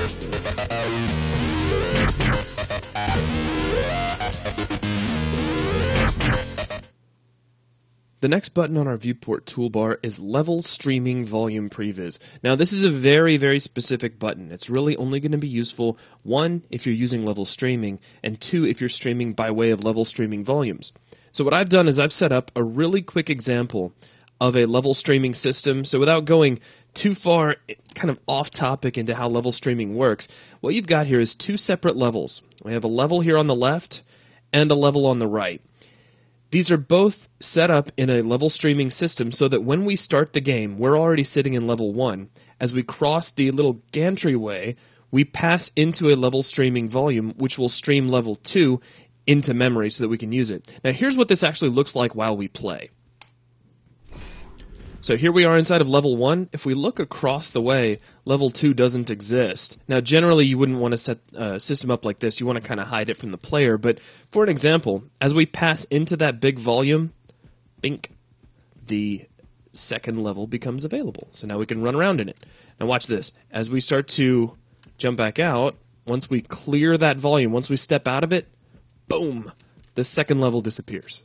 The next button on our viewport toolbar is LevelStreamingVolumePrevis. Now this is a very, very specific button. It's really only going to be useful, 1, if you're using level streaming, and 2, if you're streaming by way of level streaming volumes. So what I've done is I've set up a really quick example of a level streaming system. So without going too far kind of off topic into how level streaming works, what you've got here is 2 separate levels. We have a level here on the left and a level on the right. These are both set up in a level streaming system so that when we start the game, we're already sitting in level 1. As we cross the little gantry-way, we pass into a level streaming volume, which will stream level 2 into memory so that we can use it. Now here's what this actually looks like while we play. So here we are inside of level 1. If we look across the way, level 2 doesn't exist. Now generally you wouldn't want to set a system up like this. You want to kind of hide it from the player. But for an example, as we pass into that big volume, bink, the second level becomes available. So now we can run around in it. Now watch this. As we start to jump back out, once we clear that volume, once we step out of it, boom, the second level disappears.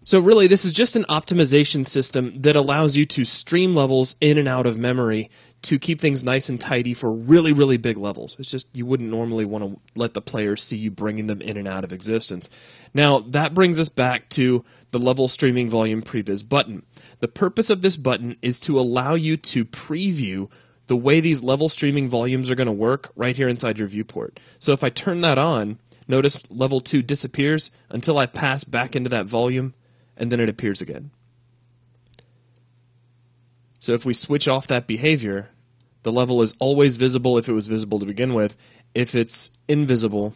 So really, this is just an optimization system that allows you to stream levels in and out of memory to keep things nice and tidy for really, really big levels. It's just you wouldn't normally want to let the player see you bringing them in and out of existence. Now, that brings us back to the Level Streaming Volume Previs button. The purpose of this button is to allow you to preview the way these level streaming volumes are going to work right here inside your viewport. So if I turn that on, notice level 2 disappears until I pass back into that volume, and then it appears again. So if we switch off that behavior, the level is always visible if it was visible to begin with. If it's invisible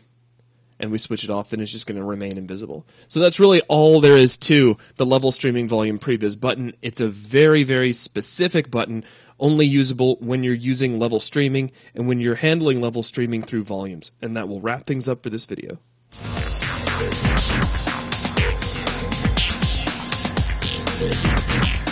and we switch it off, then it's just going to remain invisible. So that's really all there is to the Level Streaming Volume Previs button. It's a very, very specific button, only usable when you're using level streaming and when you're handling level streaming through volumes. And that will wrap things up for this video. We'll be right back.